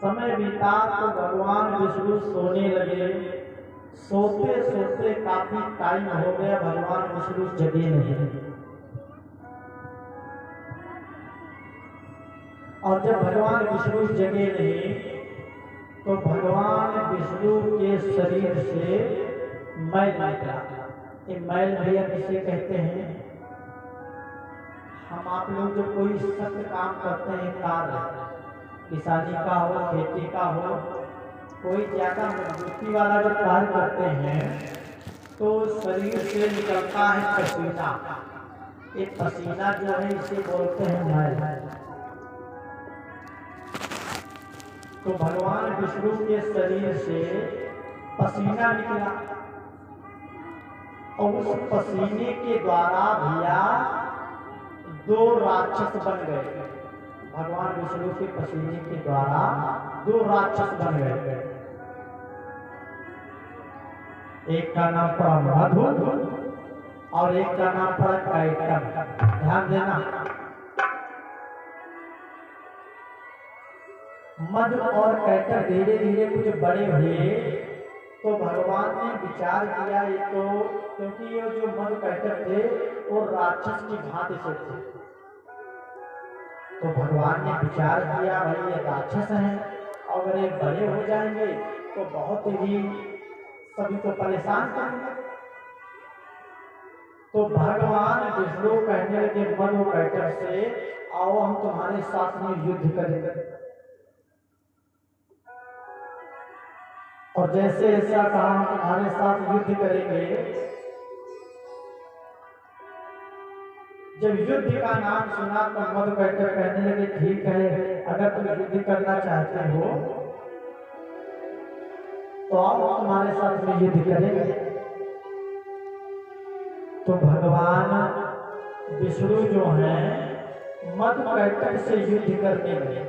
समय बीता तो भगवान विष्णु सोने लगे। सोते सोते काफी टाइम हो गया, भगवान विष्णु जगे नहीं। और जब भगवान विष्णु जगे नहीं तो भगवान विष्णु के शरीर से मैल निकला। ये मैल भैया किसे कहते हैं? हम आप लोग जो कोई सख्त काम करते हैं, कार्य किसानी का हो, खेती का हो, कोई ज्यादा मजबूती वाला जो कार्य करते हैं तो शरीर से निकलता है पसीना। ये पसीना जो है इसे बोलते हैं मैल। तो भगवान विष्णु के शरीर से पसीना निकला और उस पसीने के द्वारा भैया 2 राक्षस बन गए। भगवान विष्णु के पसीने के द्वारा 2 राक्षस बन गए। एक का नाम पड़ा मधु और एक का नाम पड़ा कैटम। ध्यान देना, मधु और कैटम धीरे धीरे कुछ बड़े हुए तो भगवान ने विचार किया, ये तो क्योंकि ये जो मधु कैटम थे वो राक्षस की भांति से थे, तो भगवान ने विचार किया भाई ये राक्षस हैं, अगर ये बड़े हो जाएंगे तो बहुत ही सभी को परेशान करेंगे। तो भगवान विष्णु कहने लगे मधु कैटम से, आओ हम तुम्हारे साथ में युद्ध करेंगे। और जैसे ऐसा कहा हम तुम्हारे साथ युद्ध करेंगे, जब युद्ध का नाम सुना तो मधु कैटम कहने लगे ठीक है, अगर तुम युद्ध करना चाहते हो तो आओ तुम्हारे साथ में युद्ध करेंगे। तो भगवान विष्णु जो है मधु कैटम से युद्ध करने लगे।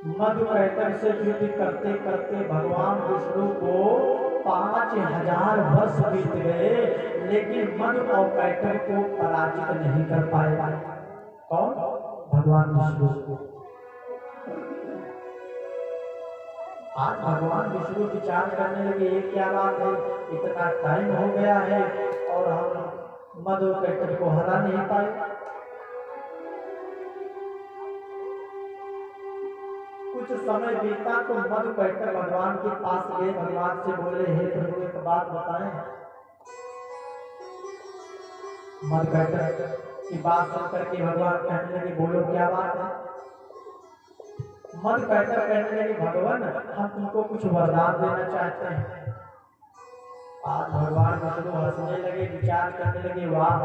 मधु कैटम से युद्ध करते करते भगवान विष्णु को 5000 वर्ष बीत गए, लेकिन मधु और कैटम को पराजित नहीं कर पाए। कौन? भगवान विष्णु। आज भगवान विष्णु विचार करने लगे ये क्या बात है, इतना टाइम हो गया है और हम मधु कैटम को हरा नहीं पाए। कुछ समय बीता तो मधु कैटम भगवान के पास गए, भगवान से बोले हे प्रभु एक बात बताएं। मधु कैटम की बात सुनकर के भगवान कहने लगे बोलो क्या बात है। मधु कैटम कहने लगे भगवान हम तुमको कुछ वरदान देना चाहते हैं। आज भगवान विष्णु हंसने लगे, विचार करने लगे वाह,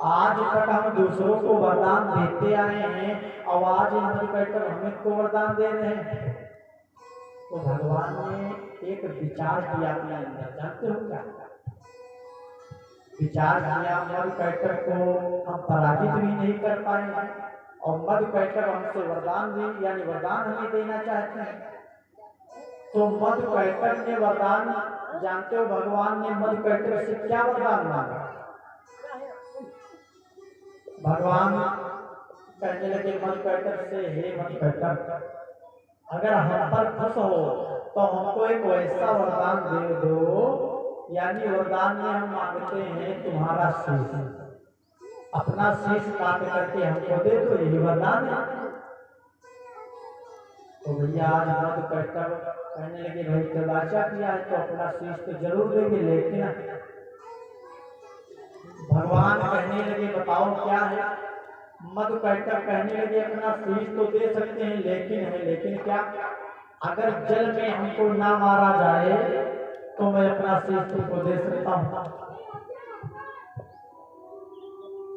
आज तक हम दूसरों को वरदान देते आए हैं और आज मधु कैटम हमें को वरदान दे रहे हैं। तो भगवान ने एक विचार किया अपने अंदर, जानते हो क्या विचार किया? मधु कैटम को हम पराजित भी नहीं कर पाए और मधु कैटम हमसे वरदान भी यानी वरदान हमें देना चाहते हैं। तो मधु कैटम ने वरदान, जानते हो भगवान ने मधु कैटम से क्या वरदान मांगा? भगवान कहने लगे मधु कैटम से हे मधु कैटम अगर हम पर खुश हो तो हमको एक वैसा वरदान दे दो, यानी वरदान में हम मांगते हैं तुम्हारा शीश, अपना शीश काट करके हमको दे दो, यही वरदान है। तो भैया आज मधु कैटम कहने लगे भाई तलाशा किया है तो अपना शीश तो जरूर देंगे, लेकिन भगवान कहने लगे बताओ क्या है। मधु कैटम कहने लगे अपना शीश तो दे सकते हैं, लेकिन क्या, अगर जल में हमको ना मारा जाए तो मैं अपना शीश तुमको दे सकता हूँ।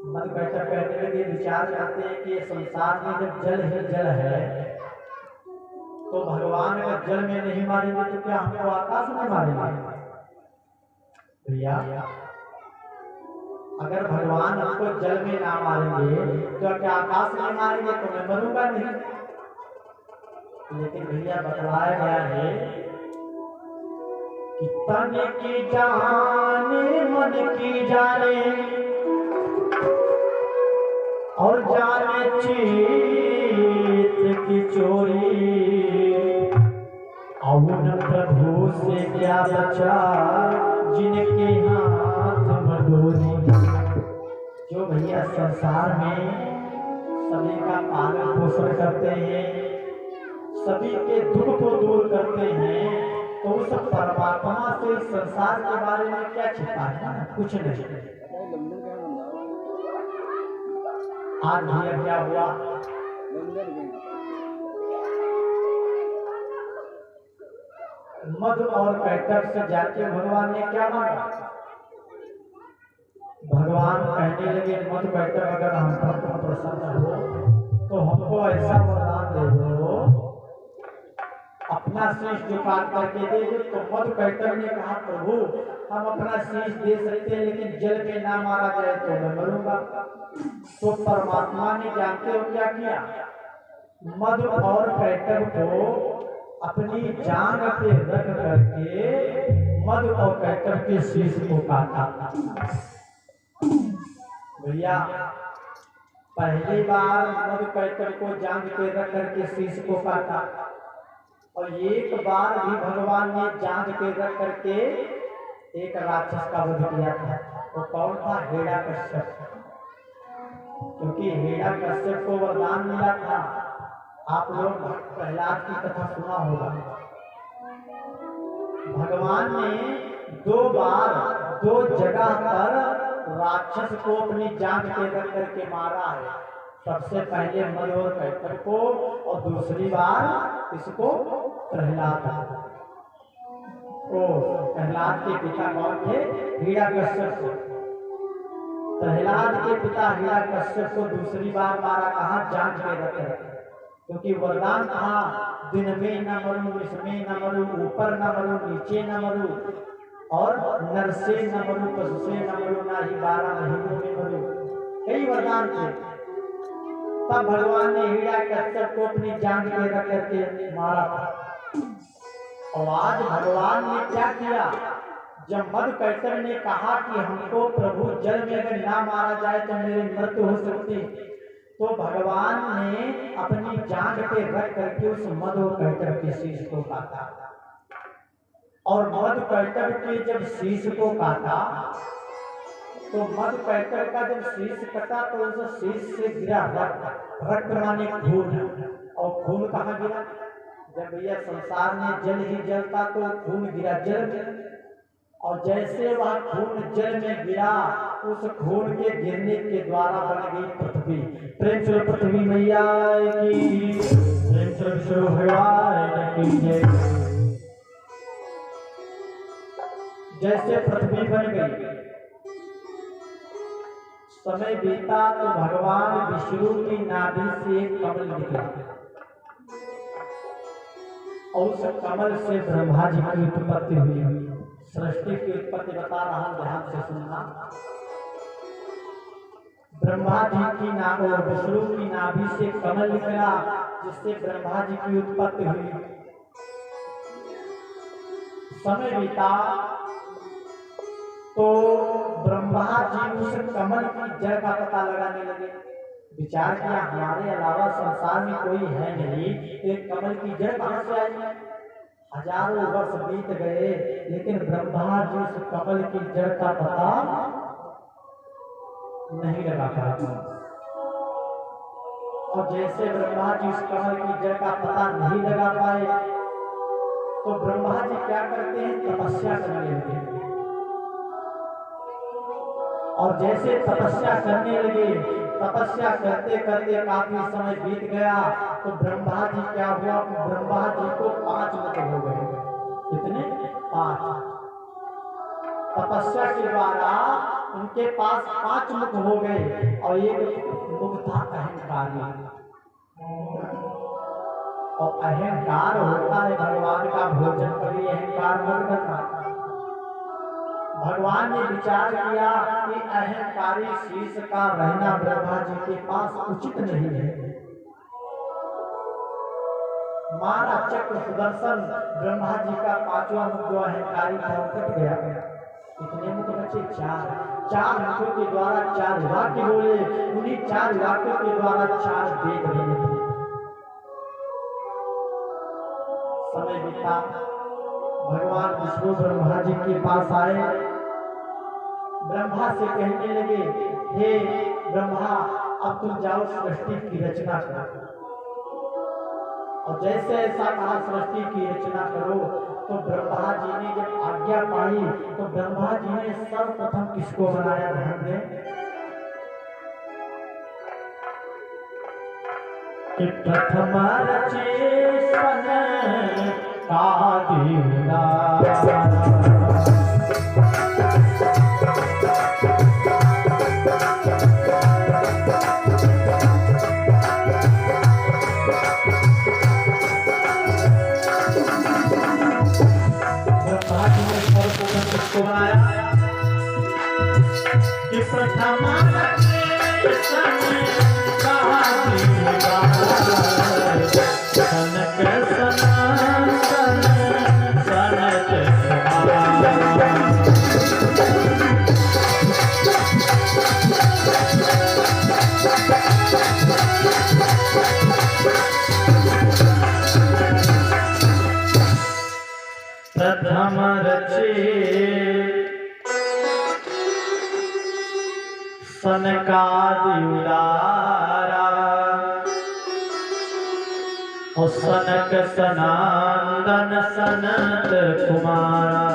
मधु कैटम कहने लगे विचार करते हैं कि संसार में जब जल ही जल है तो भगवान अगर जल में नहीं मारेंगे तो क्या हमको आकाश में मारेंगे? भैया अगर भगवान हमको जल में ना मारेंगे तो क्या आकाश में मारेंगे? तो मैं मरूंगा नहीं। लेकिन भैया बतलाया गया है कि तन की जाने मन की जाने और जाने चीज प्रभु से क्या बचा जिनके हाथ मडोरी। जो भैया संसार में सभी का पालन पोषण करते हैं, सभी के दुख को दूर करते हैं, तो उस परमात्मा से संसार के बारे में क्या छिपा है? कुछ नहीं। आज भैया क्या हुआ, मधु और कैटक से जाके भगवान ने क्या मांगा? भगवान कहने लगे मधु कैटक अगर हम पर तुम प्रसन्न हो तो हमको ऐसा वरदान दे दो, अपना शीश झुका करके दे दो। तो मधु कैटक ने कहा प्रभु हम अपना शीश दे सकते हैं लेकिन जल में ना मारा जाए तो मैं मरूंगा। तो परमात्मा ने जानते हो क्या किया? मधु और कैटक को अपनी जान पे रख करके मधु और कैटक के शीश को काटा। भैया पहली बार मधु कैटक को जान पे रख करके शीश को काटा, और एक बार भी भगवान ने जान पे रख करके एक राक्षस का वध किया था। वो कौन था? हिरण्यकश्यप। क्योंकि हिरण्यकश्यप को वरदान मिला था, आप लोग प्रहलाद की कथा सुना होगा। भगवान ने दो बार दो जगह पर राक्षस को अपनी जान पे रख करके मारा है। सबसे पहले मधु और कैटक को, और दूसरी बार इसको प्रहलाद को। प्रहलाद के पिता कौन थे? हिरण्यकश्यप। प्रहलाद के पिता हिरण्यकश्यप को दूसरी बार मारा, कहा? जान पे रख करके। क्योंकि वरदान था दिन में न मरूं, विष में न मरूं, ऊपर न मरूं, नीचे न मरूं, और नर से न मरूं, पशु से न मरूं, ना ही 12 महीनों में मरूं। कई वरदान थे। तब भगवान ने हिरण्यकश्यप को अपनी जान पे रख करके मारा था। और आज भगवान ने क्या किया? जब मधु कैटक ने कहा कि हमको प्रभु जल में अगर ना मारा जाए तो मेरी मृत्यु हो सकती, तो भगवान ने अपनी जान पे रख करके उस मधु कैटक के शीश को काटा। और मधु कैटक के जब शीश को काटा तो मधु कैटक का जब शीश कटा तो उस शीश से गिरा रक्त। रक्त माने खून, और खून कहाँ गिरा? जब भैया संसार में जल ही जलता तो खून गिरा जल में, और जैसे वह खून जल में गिरा उस खून के गिरने के द्वारा बन गई पृथ्वी। प्रेम से पृथ्वी मैया की, प्रेम से विष्णु भगवान की जय। जैसे पृथ्वी बन गई, समय बीता तो भगवान विष्णु की नाभि से एक कमल निकला, और उस कमल से ब्रह्मा जी की उत्पत्ति हुई। सृष्टि की उत्पत्ति बता रहा हूं, ध्यान से सुनना। ब्रह्मा जी की नाभि और विष्णु की नाभि से कमल निकला, जिससे ब्रह्मा जी की उत्पत्ति हुई। समय बीता तो ब्रह्मा जी उस कमल की जड़ का पता लगाने लगे। विचार किया हमारे अलावा संसार में कोई है नहीं, एक कमल की जड़ कहां से आई? हजारों वर्ष बीत गए लेकिन ब्रह्मा जी उस कमल की जड़ का पता नहीं लगा पाए। और जैसे ब्रह्मा जी उस कमल की जड़ का पता नहीं लगा पाए तो ब्रह्मा जी क्या करते हैं? तपस्या करने लगे। और जैसे तपस्या करने लगे, तपस्या करते करते काफी समय बीत गया तो ब्रह्मा जी क्या हुआ? ब्रह्मा जी को 5 मुख हो गए। कितने? 5। तपस्या के द्वारा उनके पास 5 मुख हो गए, और एक मुख था अहंकारी। और अहंकार होता है भगवान का भोजन करिए, अहंकार मत करना। भगवान ने विचार किया कि अहंकारी शीश का रहना ब्रह्मा जी के पास उचित नहीं है। मारा चक्र सुदर्शन, ब्रह्मा जी का 5वां मुख जो अहंकारी था कट गया। कितने मुख बचे? 4। 4 मुखों के द्वारा 4 वाक्य बोले, उन्हीं 4 वाक्यों के द्वारा 4 वेद बने थे। समय बीता, भगवान विष्णु ब्रह्मा जी के पास आए, ब्रह्मा से कहने लगे, हे ब्रह्मा, अब तुम जाओ सृष्टि की रचना करो। और जैसे ऐसा कहा सृष्टि की रचना करो, तो ब्रह्मा जी ने जब आज्ञा पाई तो ब्रह्मा जी ने सर्वप्रथम किसको बनाया? ध्यान दें कि प्रथम रचे किसको बनाया? कि प्रथम प्रथम रचे सनकादि उदारा, और सनक सनातन सनत कुमारा।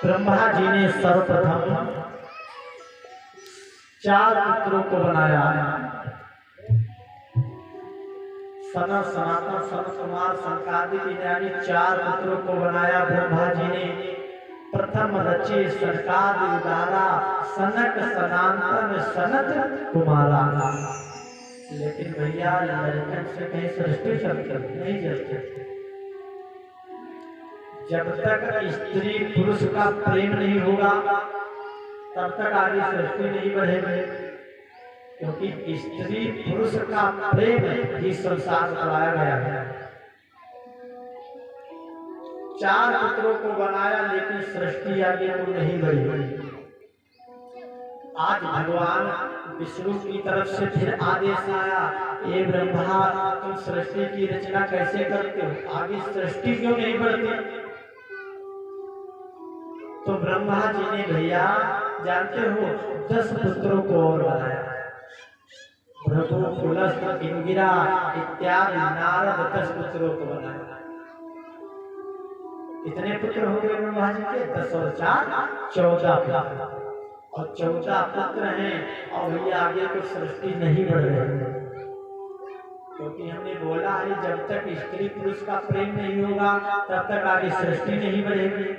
ब्रह्मा जी ने सर्वप्रथम 4 पुत्रों को बनाया। सनत सनातन सनत कुमार सनकादिक यानी 4 पुत्रों को बनाया ब्रह्मा जी ने। प्रथम रचे सनकादि उदारा, सनक सनातन सनत कुमारा। लेकिन भैया लड़कन से कहीं सृष्टि नहीं चलती। जब तक स्त्री पुरुष का प्रेम नहीं होगा तब तक आगे सृष्टि नहीं बढ़ेगी, क्योंकि स्त्री पुरुष का प्रेम ही संसार चलाया गया है। 4 पुत्रों को बनाया लेकिन सृष्टि आगे को नहीं बढ़ी। आज भगवान विष्णु की तरफ से फिर आदेश आया, ये ब्रह्मा तुम सृष्टि की रचना कैसे करते हो? आगे सृष्टि क्यों नहीं बढ़ती? तो ब्रह्मा जी ने भैया जानते हो 10 पुत्रों को और बनाया। भृगु, पुलस्त्य, इंगिरा इत्यादि नारद 10 पुत्रों को बनाया। कितने पुत्र हो गए ब्रह्मा जी के? 10 और 4 14 पुत्र। और 14 पुत्र हैं और भैया आगे तो सृष्टि नहीं बढ़ रही, क्योंकि हमने बोला है जब तक स्त्री पुरुष का प्रेम नहीं होगा तब तक आगे सृष्टि नहीं बढ़ेगी।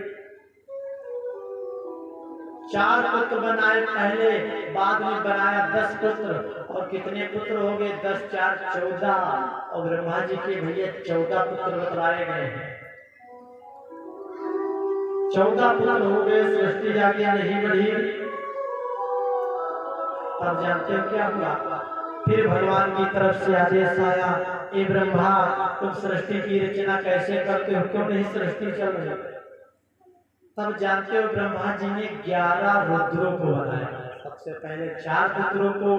4 पुत्र बनाए पहले, बाद में बनाया 10 पुत्र। और कितने पुत्र हो गए? 10 4 14। और ब्रह्मा जी के भैया 14 पुत्र बतलाए गए हैं। 14 पुत्र हो गए, सृष्टि आगे नहीं बढ़ी। तब जानते हो क्या हुआ? फिर भगवान की तरफ से आदेश आया, ए ब्रह्मा तुम सृष्टि की रचना कैसे करते हो? क्यों नहीं सृष्टि चल रही? तब जानते हो ब्रह्मा जी ने 11 रुद्रों को बनाया। सबसे पहले 4 पुत्रों को,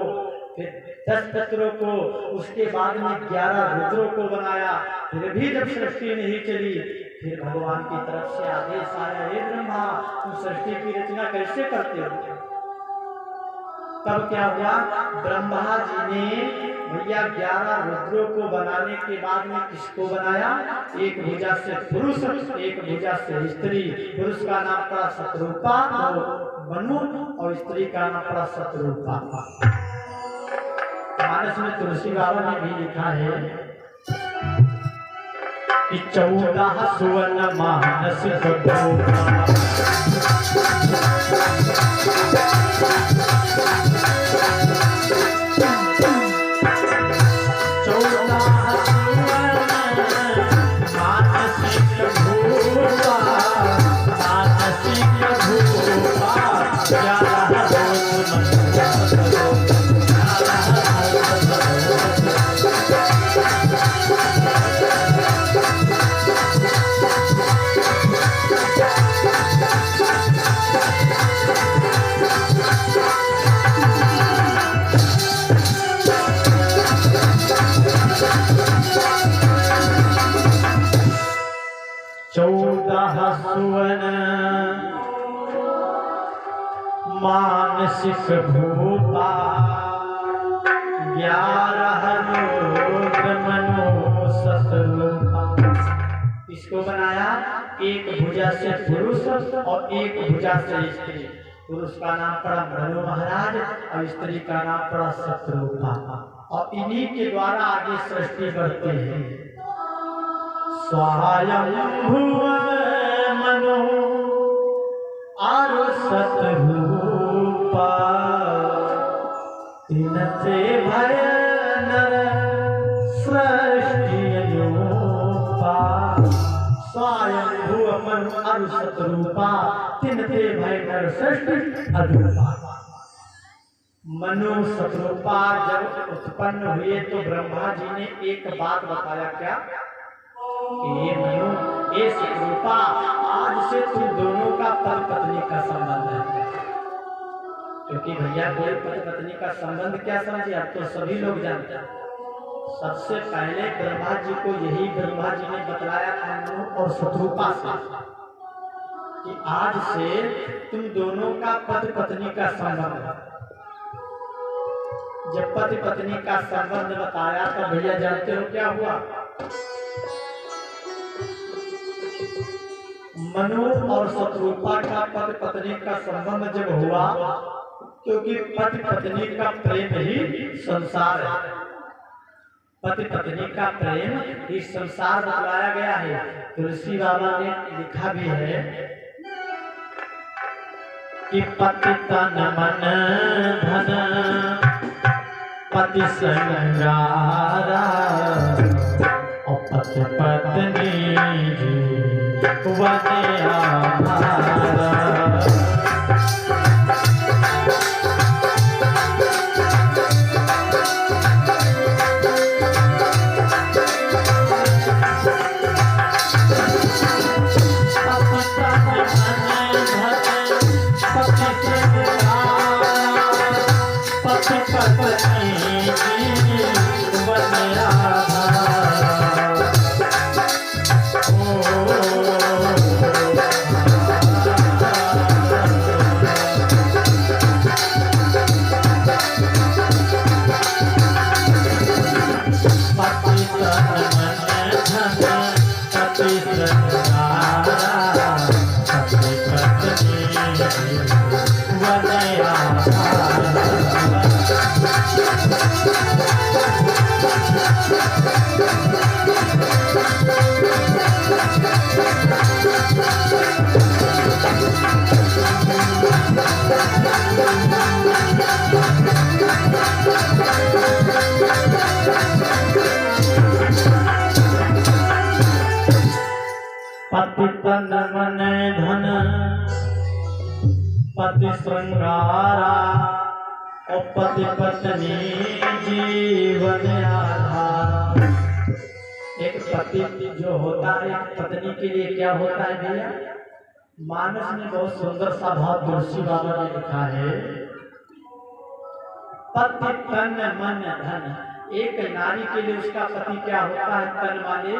फिर 10 पुत्रों को, उसके बाद में 11 रुद्रों को बनाया। फिर भी जब सृष्टि नहीं चली, फिर भगवान की तरफ से आदेश आया, हे ब्रह्मा तुम सृष्टि की रचना कैसे करते हो? तब क्या हुआ? ब्रह्मा जी ने भैया 11 रुद्रों को बनाने के बाद में किसको बनाया? एक भुजा से पुरुष, एक भुजा से स्त्री। पुरुष का नाम पड़ा शत्रुपा मनु और स्त्री का नाम पड़ा शत्रुपा। मानस में तुलसी बाबा ने भी लिखा है कि 14 सुवर्ण मानस वार्षिक भूपा 11 रुद्र मनो शतरूपा। इसको बनाया एक भुजा से पुरुष और एक भुजा से स्त्री। पुरुष का नाम पड़ा मनु महाराज और स्त्री का नाम पड़ा शतरूपा। और इन्हीं के द्वारा आगे सृष्टि बढ़ती है। स्वयंभुव मनु और शतरूपा तिनते भय नर सृष्टि अनूपा। स्वयंभुव मनु और शतरूपा तिनते भय नर सृष्टि अनूपा। मनु शतरूपा जब उत्पन्न हुए तो ब्रह्मा जी ने एक बात बताया, क्या? ये मनु, ये शतरूपा, आज से तुम दोनों का पति पत्नी का संबंध है। क्योंकि भैया कोई पति पत्नी का संबंध क्या समझे, अब तो सभी लोग जानते हैं। सबसे पहले ब्रह्मा जी को यही ब्रह्मा जी ने बतलाया था मनु और शतरूपा से कि आज से तुम दोनों का पति पत्नी का संबंध है। जब पति पत्नी का संबंध बताया तो भैया जानते हो क्या हुआ? मनु और शतरूपा का पति पत्नी का संबंध जब हुआ, क्योंकि पति पत्नी का प्रेम ही संसार है। पति पत्नी का प्रेम ही संसार बतलाया गया है। तुलसी बाबा ने लिखा भी है कि पति तन मन धन पति संगारा और पति पत्नी जीवन आधारा। पति तन मन धन पति श्रृंगारा और पति पत्नी जीवन आधार। एक पति जो होता है एक पत्नी के लिए क्या होता है भैया? मानस ने बहुत सुंदर सा भाव तुलसी बाबा ने लिखा है, पति तन मन धन। एक नारी के लिए उसका पति क्या होता है? तन माने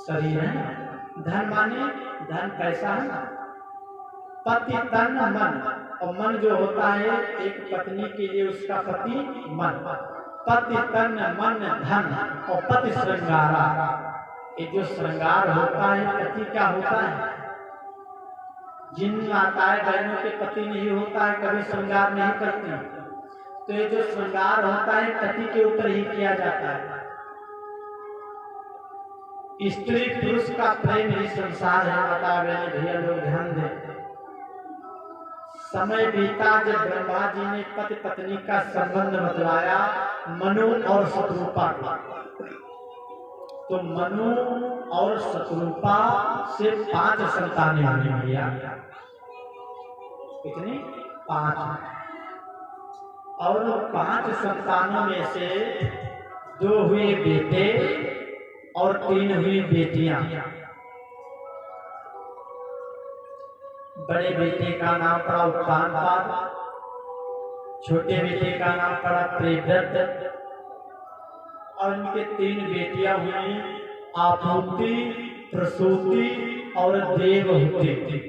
शरीर है, धन माने धन पैसा है। पति तन मन, और मन जो होता है एक पत्नी के लिए उसका पति मन। पति तन मन धन और पति श्रृंगारा। ये जो श्रृंगार होता है पति क्या होता है? जिन माताएं बहनों के पति नहीं होता है कभी श्रृंगार नहीं करते, तो ये जो श्रृंगार होता है पति के ऊपर ही किया जाता है। स्त्री पुरुष का प्रेम ही संसार है। बता गए भैया लोग ध्यान दें। समय बीता जब ब्रह्मा जी ने पति पत्नी का संबंध बतलाया मनु और शतरूपा का, तो मनु और शतरूपा से 5 संतानें हुई भैया। कितनी? 5। और 5 संतानों में से 2 हुए बेटे और 3 हुई बेटियां। बड़े बेटे का नाम पड़ा उत्तानपाद, छोटे बेटे का नाम पड़ा प्रियव्रत, और इनके 3 बेटियां हुई आपूति, प्रसूति और देवहूति।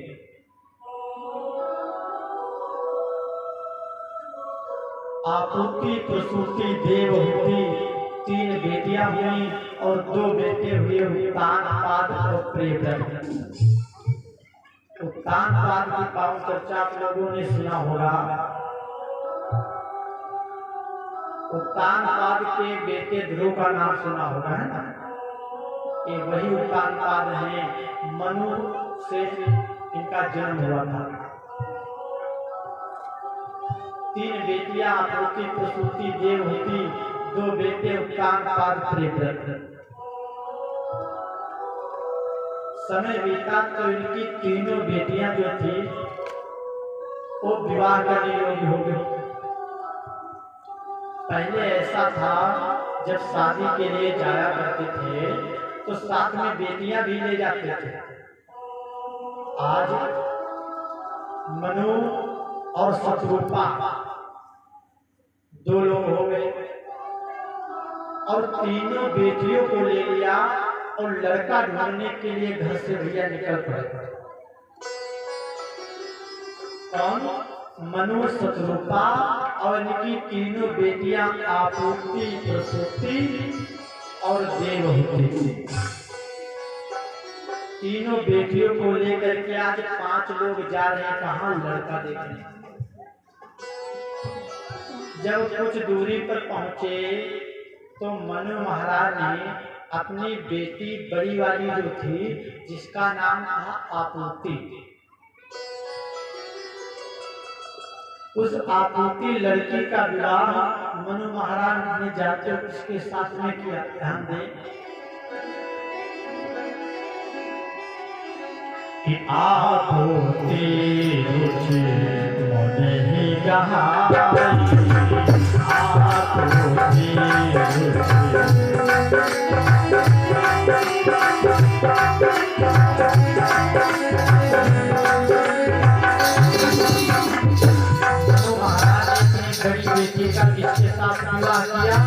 आपूति प्रसूति देवहूति 3 बेटियां हुई और 2 बेटे हुए उत्तानपाद और प्रियव्रत। उत्तानपाद की पावन चर्चा आप लोगों ने सुना होगा। उत्तानपाद के बेटे ध्रुव का नाम सुना होगा, है ना? ये वही उत्तानपाद हैं, मनु से इनका जन्म हुआ था। 3 बेटियां आपूति प्रसूति देवहूति, 2 बेटे उत्तानपाद प्रियव्रत। समय बीता तो इनकी 3 बेटियां जो थी वो विवाह करने योग्य हो गई। पहले ऐसा था, जब शादी के लिए जाया करते थे तो साथ में बेटियां भी ले जाते थे। आज मनु और शत्रुपा 2 लोग हो गए और 3 बेटियों को ले लिया और लड़का ढूंढने के लिए घर से भैया निकल पड़े। कौन? मनु, शत्रुपा और इनकी 3 बेटियां आपूति प्रसूति और देवहूति। 3 बेटियों को लेकर के आज 5 लोग जा रहे हैं कहाँ? लड़का देखने। जब कुछ दूरी पर पहुंचे तो मनु महाराज ने अपनी बेटी बड़ी वाली जो थी, जिसका नाम था आपूति, उस आपूति लड़की का विवाह मनु महाराज ने जाते हुए उसके साथ में किया। ध्यान दें कि आपूति रुचि मोने ही गहाई, आपूति बड़ी बेटी का किसके साथ विवाह किया?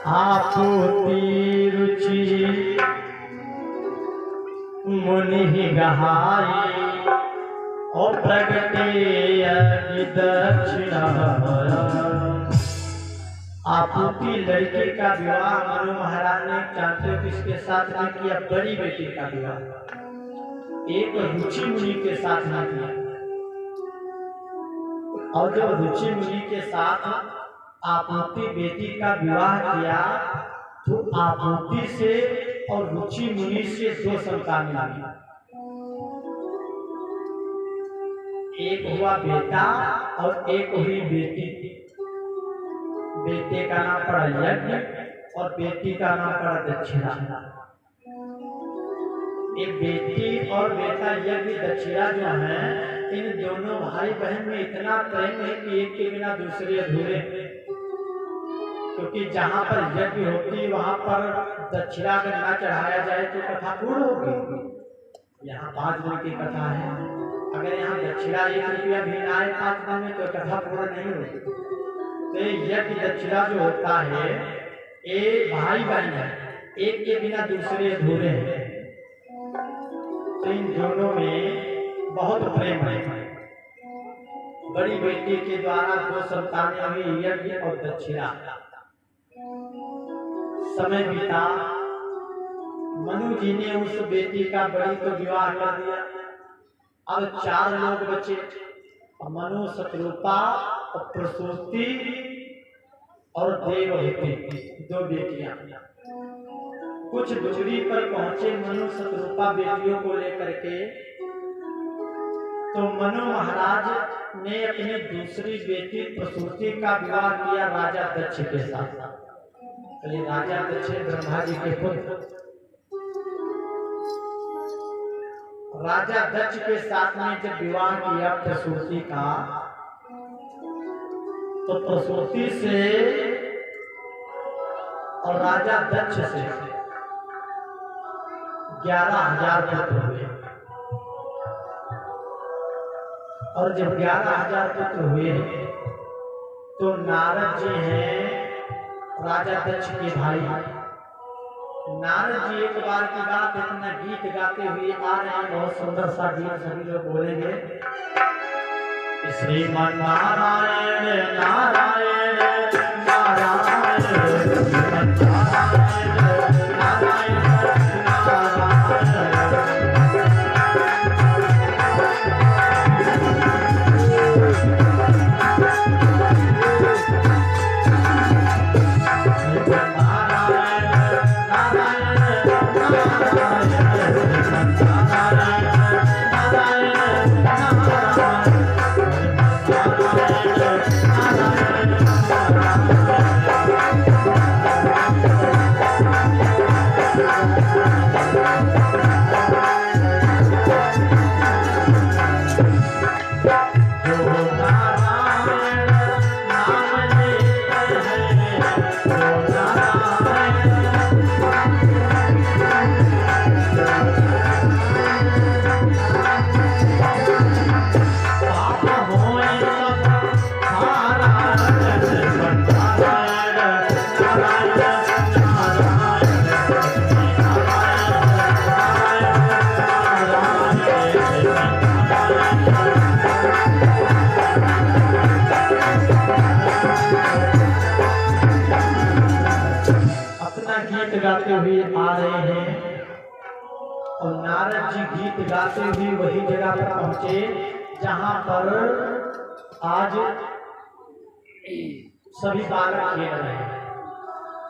आपूति रुचि मुनि गहाई और प्रगटे दक्षिणा। आपूति लड़के का विवाह मनु महाराज ने जानते हो किसके साथ में किया? बड़ी बेटी का विवाह एक रुचि मुनि के साथ में किया। और जब रुचि मुनि के साथ आपूति बेटी का विवाह किया तो आपूति से और रुचि मुनि से 2 संतान मिली। एक हुआ बेटा और एक हुई बेटी। बेटे का नाम पड़ा यज्ञ और बेटी का नाम पड़ा दक्षिणा। एक बेटी और बेटा यज्ञ दक्षिणा जो है, इन दोनों भाई बहन में इतना प्रेम है कि एक के बिना दूसरे अधूरे। क्योंकि जहाँ पर यज्ञ होती वहाँ पर दक्षिणा अगर न चढ़ाया जाए तो कथा पूर्ण होगी। यहाँ 5 दिन की कथा है, अगर यहाँ दक्षिणा 1 रुपया भी न आए 5 दिन में तो कथा पूर्ण नहीं होगी। तो यज्ञ दक्षिणा जो होता है ये भाई बहन है, एक के बिना दूसरे अधूरे हैं। तो इन दोनों में बहुत प्रेम है। बड़ी बेटी के द्वारा 2 संतानें हुई, यज्ञ और दक्षिणा। समय बीता, मनु जी ने उस बेटी का बड़ी तो विवाह कर दिया। अब 4 लोग बचे, मनु, शत्रुपा और प्रसूति और देवहूति 2 बेटियां। कुछ दूरी पर पहुंचे मनु शत्रुपा बेटियों को लेकर के, तो मनु महाराज ने अपनी दूसरी बेटी प्रसूति का विवाह किया राजा दक्ष के साथ। तो ये राजा दक्ष ब्रह्मा जी के पुत्र। राजा दक्ष के साथ में जब विवाह किया प्रसूति का, तो प्रसूति से और राजा दक्ष से 11,000 पुत्र हुए। और जब 11,000 पुत्र हुए तो नारद जी हैं राजा दक्ष के भाई। नारद जी एक बार की बात इतना गीत गाते हुए आ रहे हैं, बहुत सुंदर सा गीत सभी लोग बोलेंगे। श्रीमन नारायण नारायण नारायण श्रीमन नारायण नारायण गाते हुए आ रहे हैं। और नारद जी गीत गाते हुए वही जगह पर पहुंचे जहां पर आज सभी बालक खेल रहे हैं।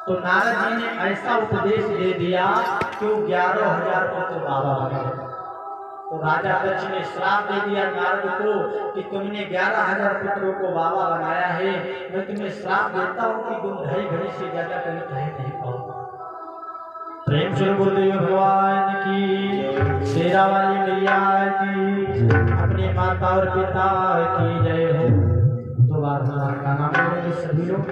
तो नारद जी ने ऐसा उपदेश दे दिया कि 11,000 पुत्र बाबा बने। तो राजा दक्ष ने श्राप दे दिया नारद को कि तुमने 11,000 पुत्रों को बाबा बनाया है, मैं तुम्हें श्राप देता हूँ कि तुम ढाई घड़ी से ज्यादा कभी कहीं नहीं पाओगे। प्रेम से गुरुदेव भगवान की, शेरा वाली मैया की, अपने माता और पिता की जय हो। दो बार भगवान का नाम लेंगे सभी लोग।